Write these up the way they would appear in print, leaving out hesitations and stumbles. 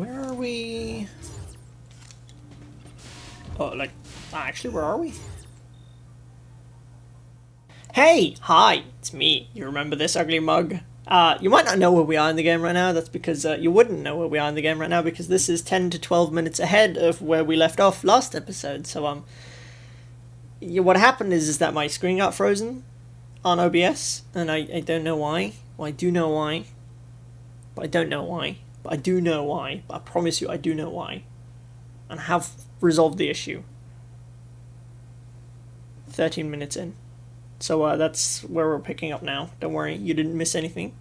Where are we? Oh, like, actually, where are we? Hey! Hi! It's me. You remember this ugly mug? You might not know where we are in the game right now. That's because you wouldn't know where we are in the game right now because this is 10 to 12 minutes ahead of where we left off last episode. So, what happened is that my screen got frozen on OBS, and I don't know why. Well, I do know why. But I don't know why. But I do know why. But I promise you I do know why. And I have resolved the issue. 13 minutes in. So that's where we're picking up now. Don't worry, you didn't miss anything.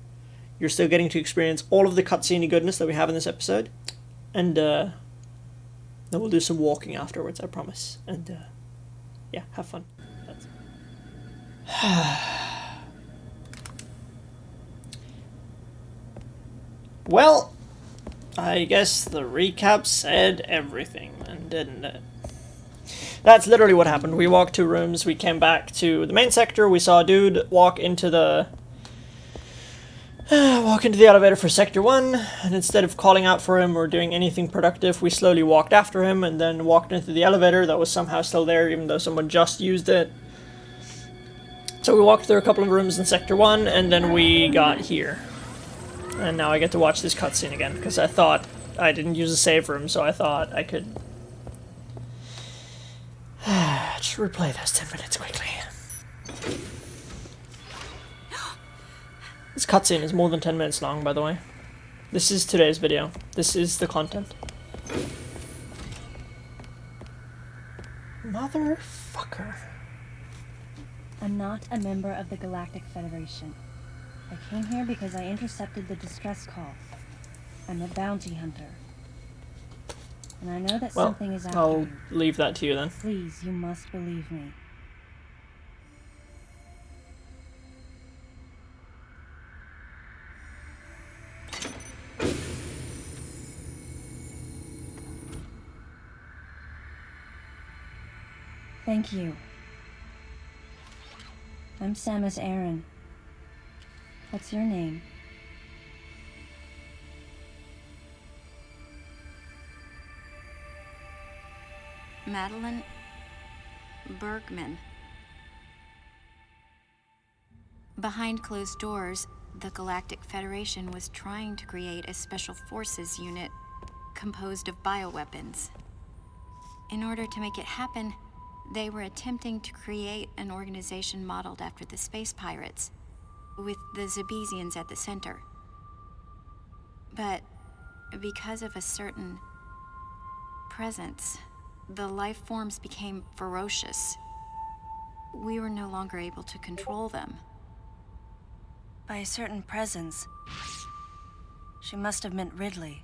You're still getting to experience all of the cutscene goodness that we have in this episode. And then we'll do some walking afterwards, I promise. And yeah, have fun. Well, I guess the recap said everything, then, didn't it? That's literally what happened. We walked 2 rooms, we came back to the main sector, we saw a dude walk into the elevator for Sector 1, and instead of calling out for him or doing anything productive, we slowly walked after him and then walked into the elevator that was somehow still there even though someone just used it. So we walked through a couple of rooms in Sector 1, and then we got here. And now I get to watch this cutscene again, because I thought I didn't use a save room, so I thought I could just replay those 10 minutes quickly. This cutscene is more than 10 minutes long, by the way. This is today's video. This is the content. Motherfucker. I'm not a member of the Galactic Federation. I came here because I intercepted the distress call. I'm a bounty hunter. And I know that something is after I'll you. leave that to you then. Please, you must believe me. Thank you. I'm Samus Aran. What's your name? Madeline Bergman. Behind closed doors, the Galactic Federation was trying to create a special forces unit composed of bioweapons. In order to make it happen, they were attempting to create an organization modeled after the space pirates, with the Zebesians at the center. But because of a certain presence, the life forms became ferocious. We were no longer able to control them. By a certain presence, she must have meant Ridley.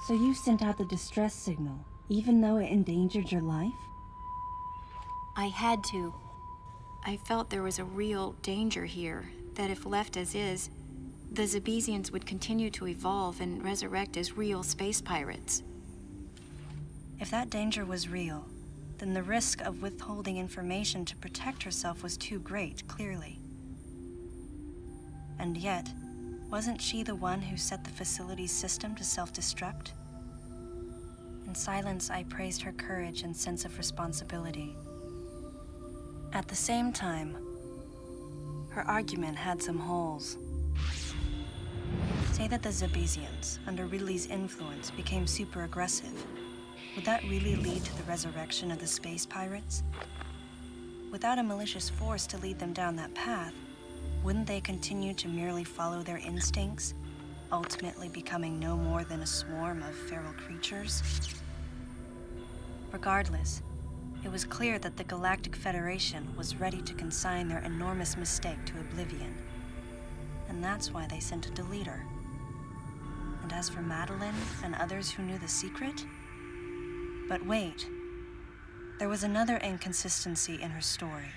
So you sent out the distress signal, even though it endangered your life? I had to. I felt there was a real danger here, that if left as is, the Zebesians would continue to evolve and resurrect as real space pirates. If that danger was real, then the risk of withholding information to protect herself was too great, clearly. And yet, wasn't she the one who set the facility's system to self-destruct? In silence, I praised her courage and sense of responsibility. At the same time, her argument had some holes. Say that the Zebesians, under Ridley's influence, became super aggressive. Would that really lead to the resurrection of the space pirates? Without a malicious force to lead them down that path, wouldn't they continue to merely follow their instincts, ultimately becoming no more than a swarm of feral creatures? Regardless, it was clear that the Galactic Federation was ready to consign their enormous mistake to oblivion. And that's why they sent a deleter. And as for Madeline and others who knew the secret? But wait, there was another inconsistency in her story.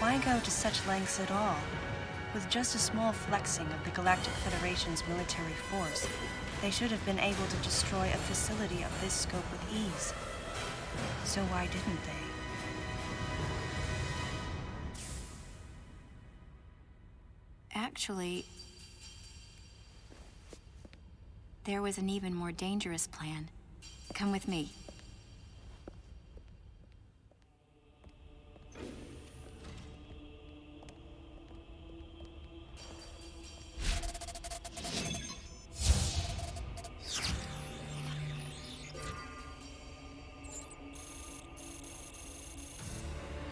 Why go to such lengths at all? With just a small flexing of the Galactic Federation's military force, they should have been able to destroy a facility of this scope with ease. So why didn't they? Actually, there was an even more dangerous plan. Come with me.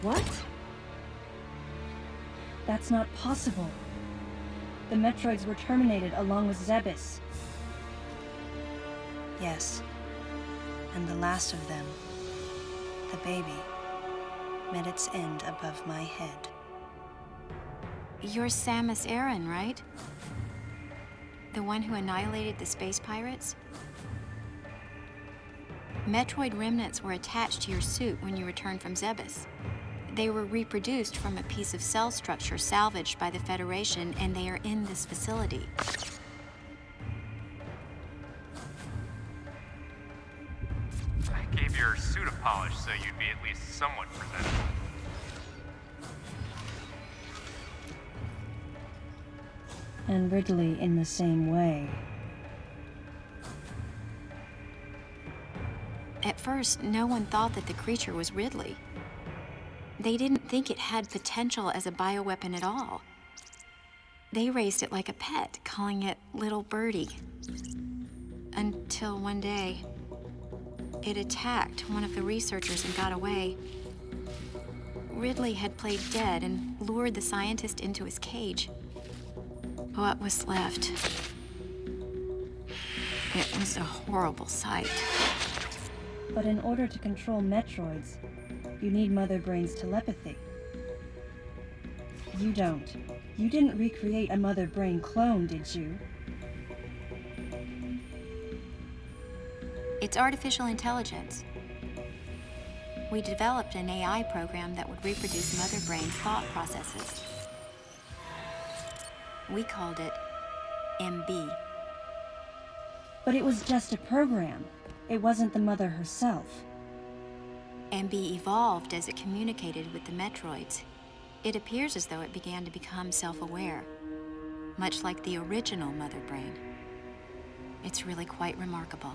What? That's not possible. The Metroids were terminated along with Zebes. Yes. And the last of them, the baby, met its end above my head. You're Samus Aran, right? The one who annihilated the space pirates? Metroid remnants were attached to your suit when you returned from Zebes. They were reproduced from a piece of cell structure salvaged by the Federation, and they are in this facility. I gave your suit a polish so you'd be at least somewhat presentable. And Ridley in the same way. At first, no one thought that the creature was Ridley. They didn't think it had potential as a bioweapon at all. They raised it like a pet, calling it Little Birdie. Until one day, it attacked one of the researchers and got away. Ridley had played dead and lured the scientist into his cage. What was left? It was a horrible sight. But in order to control Metroids, you need Mother Brain's telepathy. You don't. You didn't recreate a Mother Brain clone, did you? It's artificial intelligence. We developed an AI program that would reproduce Mother Brain's thought processes. We called it MB. But it was just a program. It wasn't the Mother herself. MB evolved as it communicated with the Metroids. It appears as though it began to become self-aware, much like the original Mother Brain. It's really quite remarkable.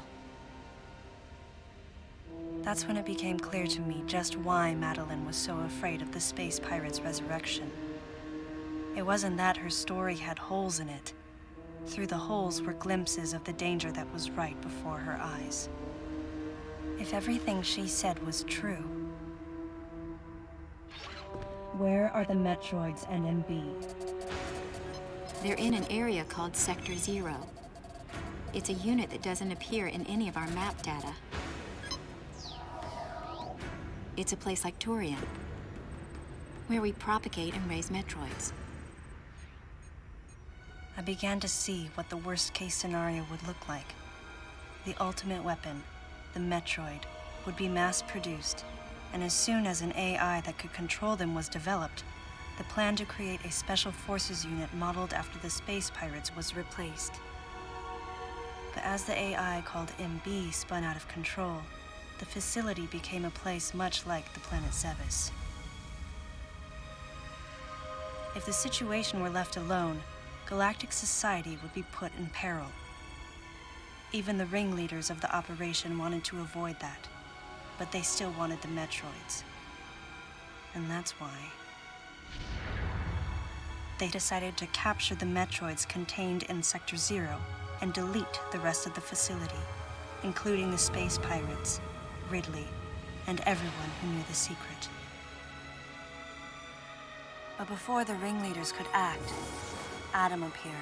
That's when it became clear to me just why Madeline was so afraid of the space pirate's resurrection. It wasn't that her story had holes in it. Through the holes were glimpses of the danger that was right before her eyes. If everything she said was true... Where are the Metroids and MB? They're in an area called Sector 0. It's a unit that doesn't appear in any of our map data. It's a place like Turian, where we propagate and raise Metroids. I began to see what the worst-case scenario would look like. The ultimate weapon, the Metroid, would be mass-produced, and as soon as an AI that could control them was developed, the plan to create a special forces unit modeled after the space pirates was replaced. But as the AI called MB spun out of control, the facility became a place much like the planet Zebes. If the situation were left alone, galactic society would be put in peril. Even the ringleaders of the operation wanted to avoid that, but they still wanted the Metroids. And that's why they decided to capture the Metroids contained in Sector 0 and delete the rest of the facility, including the space pirates, Ridley, and everyone who knew the secret. But before the ringleaders could act, Adam appeared.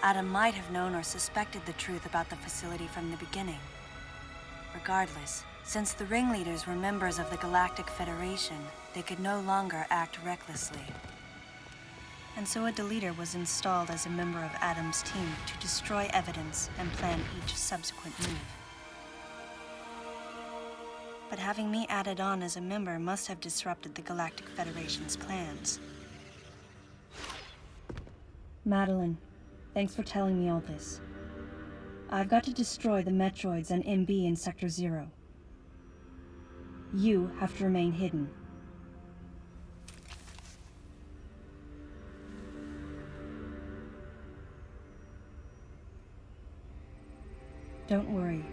Adam might have known or suspected the truth about the facility from the beginning. Regardless, since the ringleaders were members of the Galactic Federation, they could no longer act recklessly. And so a deleter was installed as a member of Adam's team to destroy evidence and plan each subsequent move. But having me added on as a member must have disrupted the Galactic Federation's plans. Madeline, thanks for telling me all this. I've got to destroy the Metroids and MB in Sector 0. You have to remain hidden. Don't worry.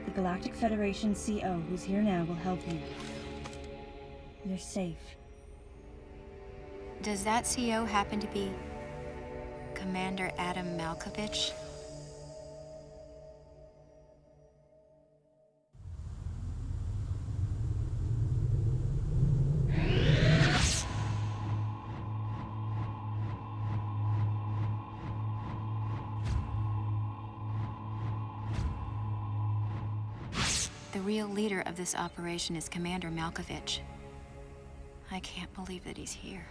The Galactic Federation CO who's here now will help you. You're safe. Does that CO happen to be Commander Adam Malkovich? The real leader of this operation is Commander Malkovich. I can't believe that he's here.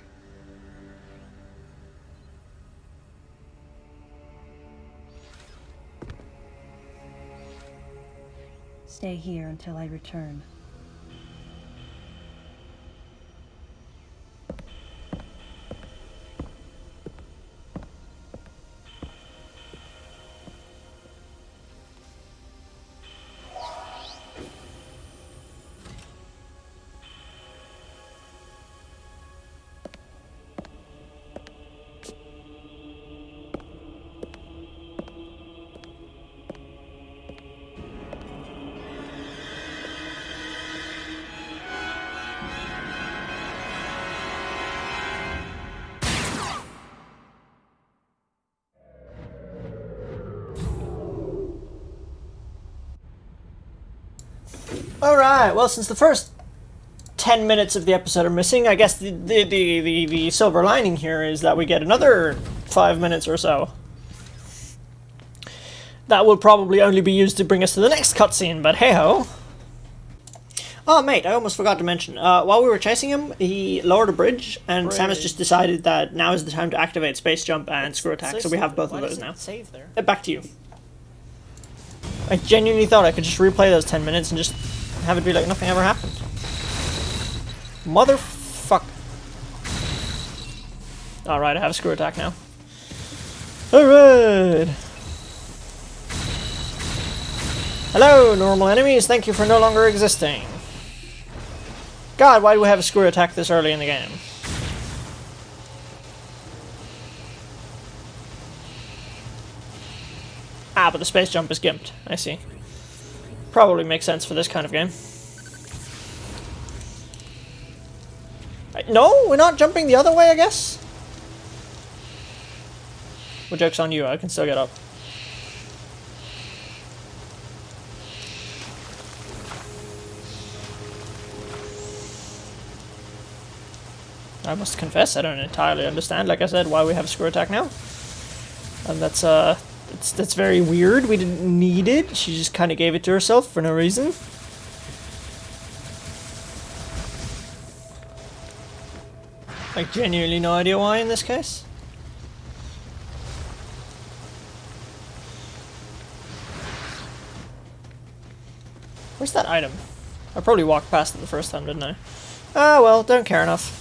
Stay here until I return. Alright, well, since the first 10 minutes of the episode are missing, I guess the silver lining here is that we get another 5 minutes or so. That will probably only be used to bring us to the next cutscene, but hey-ho. Oh, mate, I almost forgot to mention. While we were chasing him, he lowered a bridge, and Samus just decided that now is the time to activate Space Jump and Screw Attack, so we have both of those now. Save there. Back to you. I genuinely thought I could just replay those 10 minutes and just have it be like nothing ever happened. Motherfuck. Alright, I have a Screw Attack now. Alright. Hello, normal enemies. Thank you for no longer existing. God, why do we have a Screw Attack this early in the game? Ah, but the Space Jump is gimped. I see. Probably makes sense for this kind of game. No, we're not jumping the other way, I guess? Well, joke's on you, I can still get up. I must confess, I don't entirely understand, like I said, why we have a Screw Attack now. And that's very weird. We didn't need it. She just kind of gave it to herself for no reason. Like, genuinely no idea why in this case. Where's that item? I probably walked past it the first time, didn't I? Ah, well, don't care enough.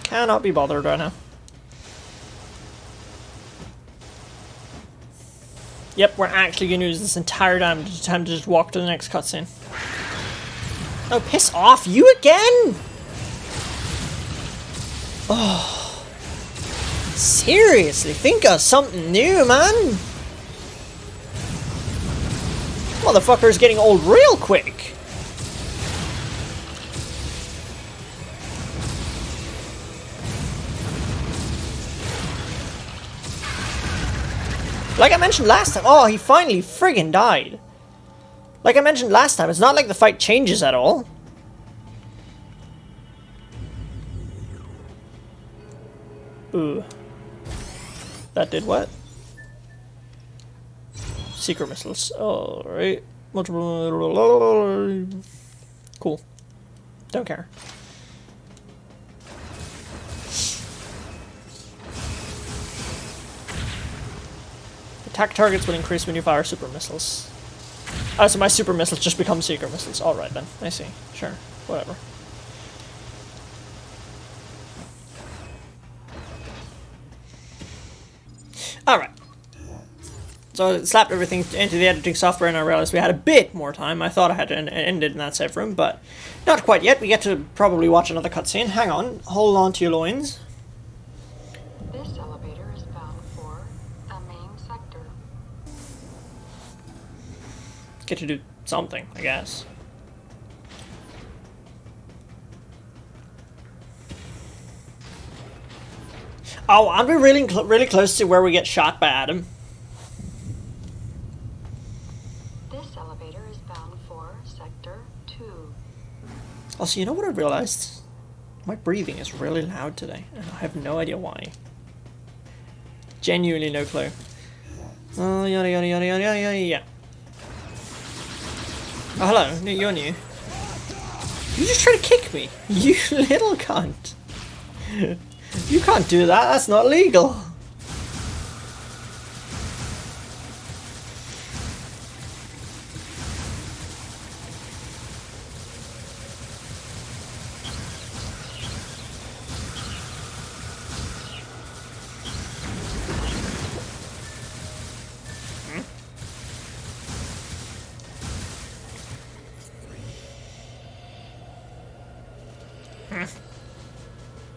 Cannot be bothered right now. Yep, we're actually going to use this entire time to just walk to the next cutscene. Oh, piss off! You again?! Oh. Seriously, think of something new, man! Motherfucker's getting old real quick! Like I mentioned last time, oh, he finally friggin' died. Like I mentioned last time, it's not like the fight changes at all. Ooh. That did what? Secret missiles. Alright. Multiple. Cool. Don't care. Attack targets will increase when you fire super missiles. Oh, so my super missiles just become secret missiles. Alright then. I see. Sure. Whatever. Alright. So I slapped everything into the editing software and I realized we had a bit more time. I thought I had ended in that save room, but not quite yet. We get to probably watch another cutscene. Hang on. Hold on to your loins. This elevator is bound for the main sector. Get to do something, I guess. Oh, aren't we really close to where we get shot by Adam? This elevator is bound for Sector 2. Also, you know what I realized? My breathing is really loud today, and I have no idea why. Genuinely no clue. Oh, yada yada yada yada yada yada. Oh, hello, you're new. You just try to kick me, you little cunt. You can't do that, that's not legal.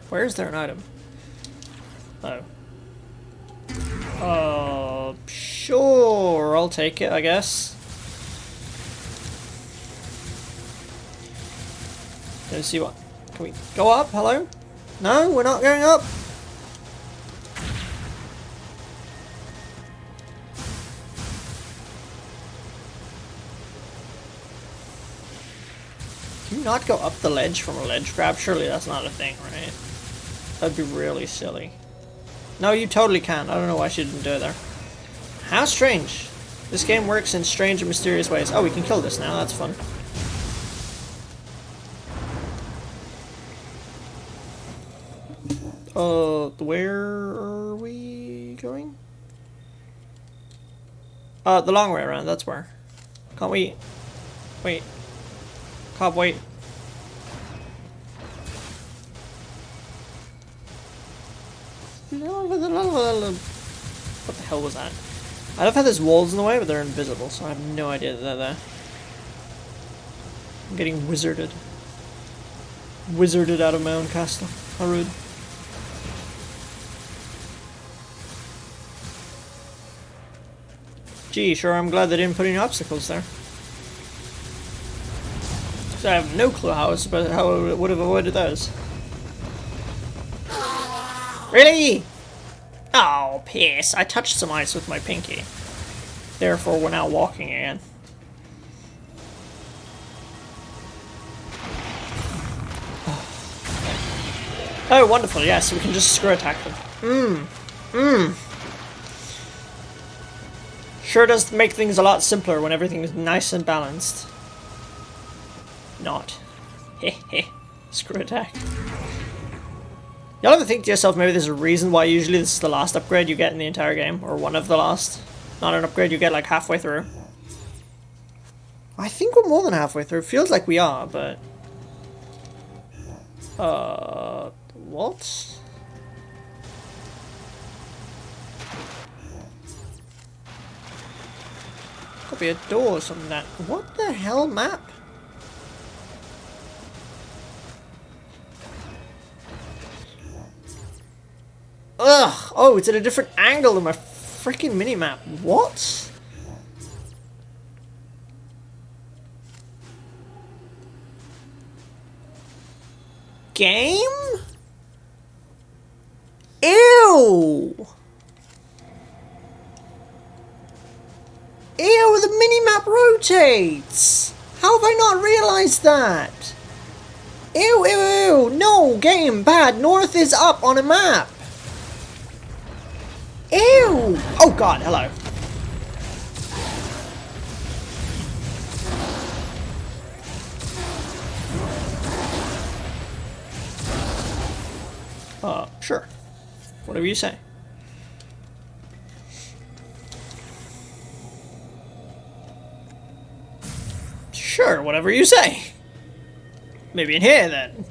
Where is there an item? Oh. Sure, I'll take it, I guess. Let's see what. Can we go up? Hello? No, we're not going up. Can you not go up the ledge from a ledge grab? Surely that's not a thing, right? That'd be really silly. No, you totally can. I don't know why she didn't do it there. How strange. This game works in strange and mysterious ways. Oh, we can kill this now. That's fun. Where are we going? The long way around. That's where. Can't we... Wait. Can't wait. What the hell was that? I love how there's walls in the way, but they're invisible, so I have no idea that they're there. I'm getting wizarded. Wizarded out of my own castle. How rude. Gee, sure, I'm glad they didn't put any obstacles there. So I have no clue how I would have avoided those. Really? Oh, piss. I touched some ice with my pinky. Therefore, we're now walking again. Oh, wonderful. Yes, we can just screw attack them. Sure does make things a lot simpler when everything is nice and balanced. Not. Heh. Screw attack. Y'all ever think to yourself, maybe there's a reason why usually this is the last upgrade you get in the entire game, or one of the last? Not an upgrade you get like halfway through. I think we're more than halfway through. Feels like we are, but... what? Could be a door or something that... What the hell map? Ugh! Oh, it's at a different angle than my freaking minimap. What? Game? Ew! Ew, the minimap rotates! How have I not realized that? Ew! No, game, bad. North is up on a map. Ew! Oh god, hello. Sure. Whatever you say. Sure, whatever you say. Maybe in here, then.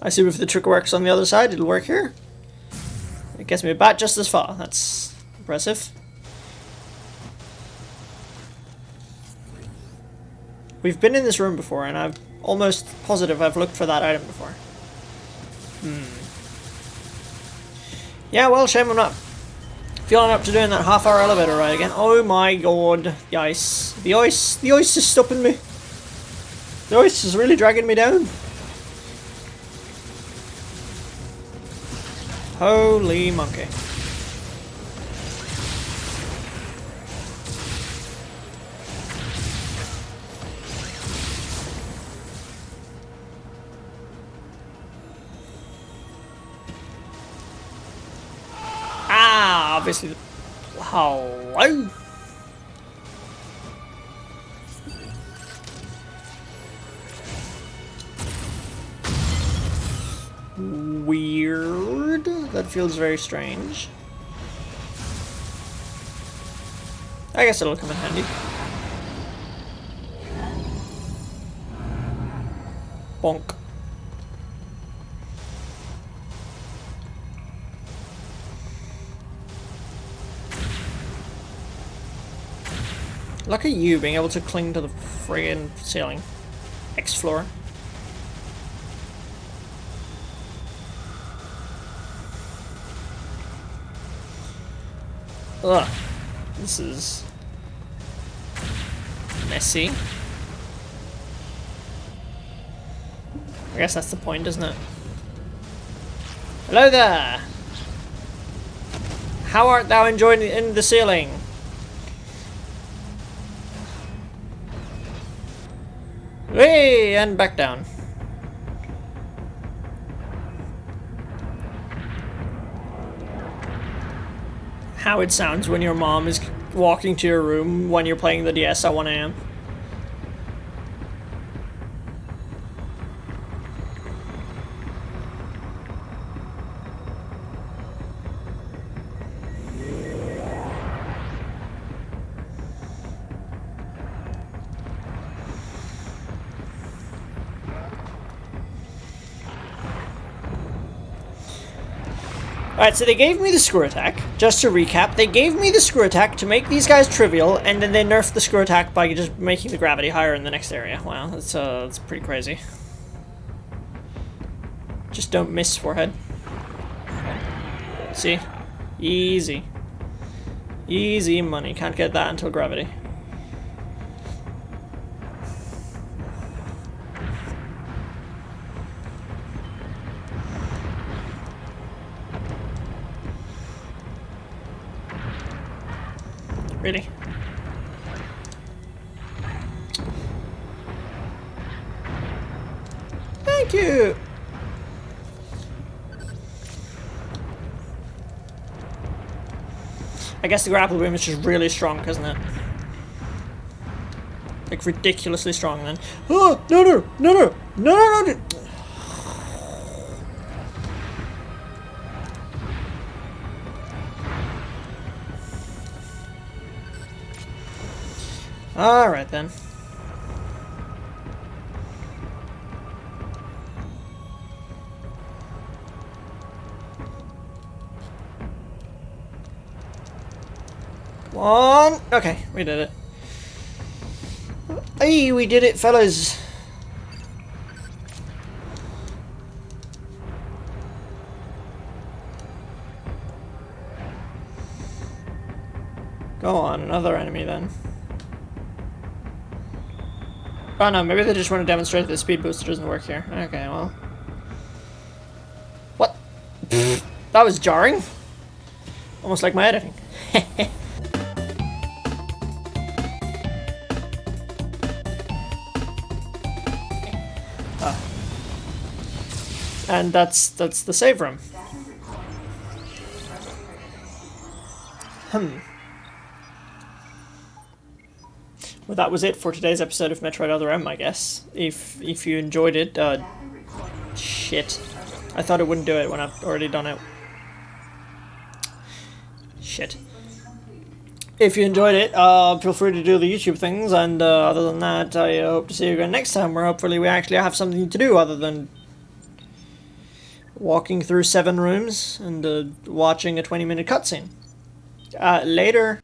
I assume if the trick works on the other side, it'll work here. It gets me about just as far. That's impressive. We've been in this room before, and I'm almost positive I've looked for that item before. Yeah, well, shame I'm not Feeling up to doing that half-hour elevator ride again. Oh my god, the ice. The ice is stopping me. The ice is really dragging me down. Holy monkey. Ah, obviously. Hello? Weird. That feels very strange. I guess it'll come in handy. Bonk. Look at you being able to cling to the friggin' ceiling. X-floor. Ugh. This is messy. I guess that's the point, isn't it? Hello there! How art thou enjoying in the ceiling? Hey, and back down. How it sounds when your mom is walking to your room when you're playing the DS at 1 AM. Alright, so they gave me the screw attack. Just to recap, they gave me the screw attack to make these guys trivial, and then they nerfed the screw attack by just making the gravity higher in the next area. Wow, that's pretty crazy. Just don't miss, forehead. See? Easy. Easy money. Can't get that until gravity. Really? Thank you! I guess the grapple beam is just really strong, isn't it? Like, ridiculously strong then. Oh, no, no, no, no, no, no, no. Alright then. Come on! Okay, we did it. Hey, we did it, fellas! Go on, another enemy then. Oh no, maybe they just want to demonstrate that the speed booster doesn't work here. Okay, well. What? That was jarring. Almost like my editing. Oh. And that's the save room. Well, that was it for today's episode of Metroid Other M, I guess. If you enjoyed it, shit. I thought it wouldn't do it when I've already done it. Shit. If you enjoyed it, feel free to do the YouTube things, and other than that, I hope to see you again next time, where hopefully we actually have something to do other than walking through 7 rooms and watching a 20-minute cutscene. Later.